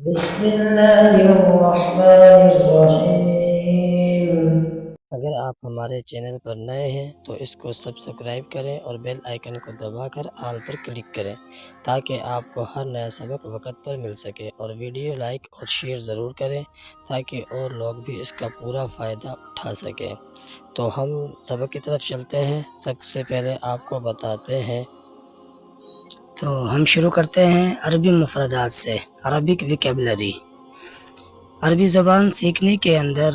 بسم اللہ الرحمن الرحیم۔ اگر آپ ہمارے چینل پر نئے ہیں تو اس کو سبسکرائب کریں اور بیل آئیکن کو دبا کر آل پر کلک کریں تاکہ آپ کو ہر نیا سبق وقت پر مل سکے، اور ویڈیو لائک اور شیئر ضرور کریں تاکہ اور لوگ بھی اس کا پورا فائدہ اٹھا سکیں۔ تو ہم سبق کی طرف چلتے ہیں۔ سب سے پہلے آپ کو بتاتے ہیں، تو ہم شروع کرتے ہیں عربی مفردات سے۔ عربک ویکیبلری، عربی زبان سیکھنے کے اندر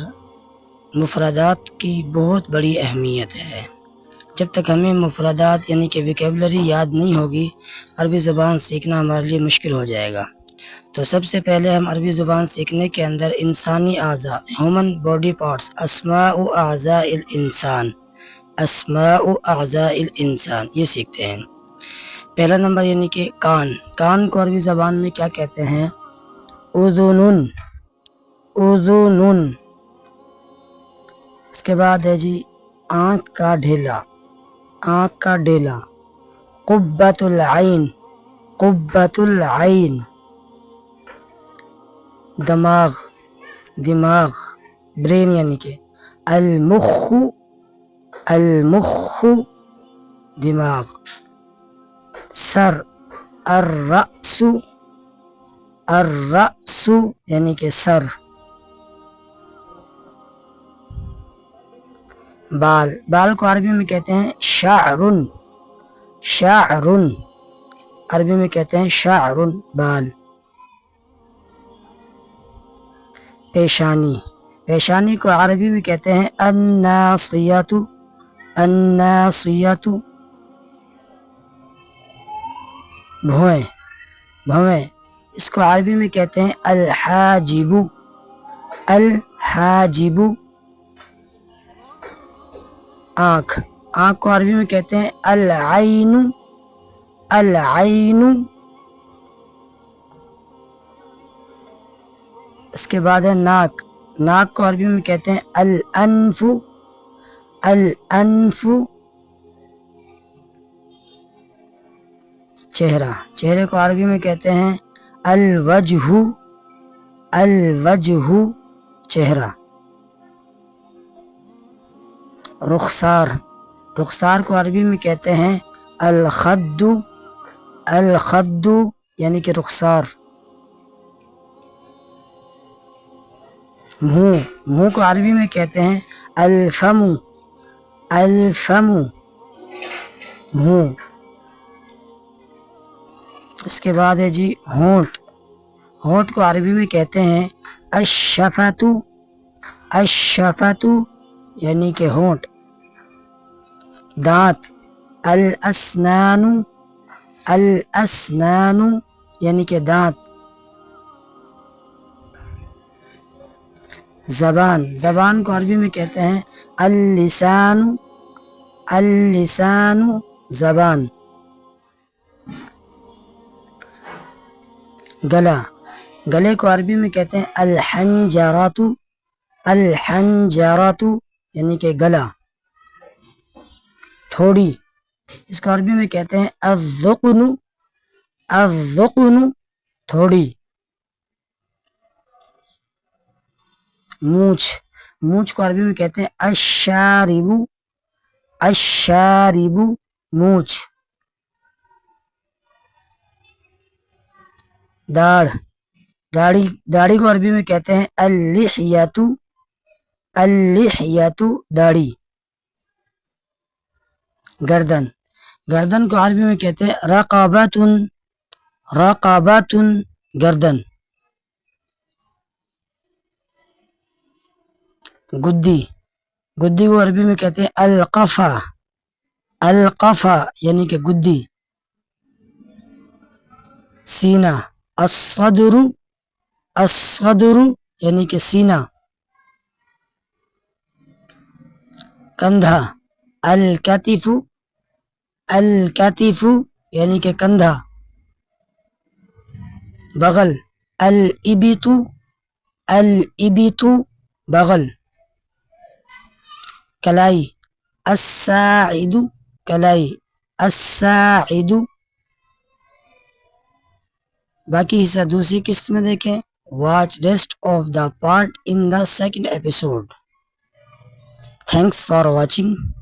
مفردات کی بہت بڑی اہمیت ہے۔ جب تک ہمیں مفردات یعنی کہ ویکیبلری یاد نہیں ہوگی، عربی زبان سیکھنا ہمارے لیے مشکل ہو جائے گا۔ تو سب سے پہلے ہم عربی زبان سیکھنے کے اندر انسانی اعضاء، ہیومن باڈی پارٹس، اسماء اعضاء الانسان، اسماء اعضاء الانسان، یہ سیکھتے ہیں۔ پہلا نمبر یعنی کہ کان۔ کان کو عربی زبان میں کیا کہتے ہیں؟ اذنن، اذنن۔ اس کے بعد ہے جی آنکھ کا ڈھیلا، آنکھ کا ڈھیلا، قبۃ العین، قبۃ العین۔ دماغ، دماغ، برین یعنی کہ المخ، المخ، دماغ۔ سر، الرأس، الرأس یعنی کہ سر۔ بال، بال کو عربی میں کہتے ہیں شعر، شعر، عربی میں کہتے ہیں شعر، بال۔ پیشانی، پیشانی کو عربی میں کہتے ہیں الناصیۃ، الناصیۃ۔ بھویں، بھویں، اس کو عربی میں کہتے ہیں الحاجب، الحاجب۔ آنکھ، آنکھ کو عربی میں کہتے ہیں العین، العین۔ اس کے بعد ہے ناک، ناک کو عربی میں کہتے ہیں الانف، الانف۔ چہرہ، چہرے کو عربی میں کہتے ہیں الوجہ، الوجہ، چہرہ۔ رخسار، رخسار کو عربی میں کہتے ہیں الخد، الخد یعنی کہ رخسار۔ منہ، منہ کو عربی میں کہتے ہیں الفم، الفم، منہ۔ اس کے بعد ہے جی ہونٹ، ہونٹ کو عربی میں کہتے ہیں الشفۃ، الشفۃ یعنی کہ ہونٹ۔ دانت، الاسنان، الاسنان یعنی کہ دانت۔ زبان، زبان کو عربی میں کہتے ہیں اللسان، اللسان، زبان۔ گلا، گلے کو عربی میں کہتے ہیں الحنجرۃ، الحنجرۃ یعنی کہ گلا۔ تھوڑی، اس کو عربی میں کہتے ہیں الذقن، الذقن، تھوڑی۔ مونچھ، مونچھ کو عربی میں کہتے ہیں الشارب، الشارب، مونچھ۔ داڑھ، داڑھی، داڑھی کو عربی میں کہتے ہیں اللحیۃ، اللحیۃ، داڑھی۔ گردن، گردن کو عربی میں کہتے ہیں رقبۃ، رقبۃ، گردن۔ گدی، گدی کو عربی میں کہتے ہیں القفا، القفا یعنی کہ گدی۔ سینہ، الصدر، الصدر یعنی کہ سینہ۔ کندھا، الکتف، الکتف یعنی کہ کندھا۔ بغل، الابط، الابط، بغل۔ کلائی، الساعد، کلائی، الساعد۔ باقی حصہ دوسری قسط میں دیکھیں۔ Watch rest of the part in the second episode. Thanks for watching.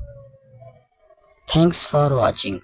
Thanks for watching.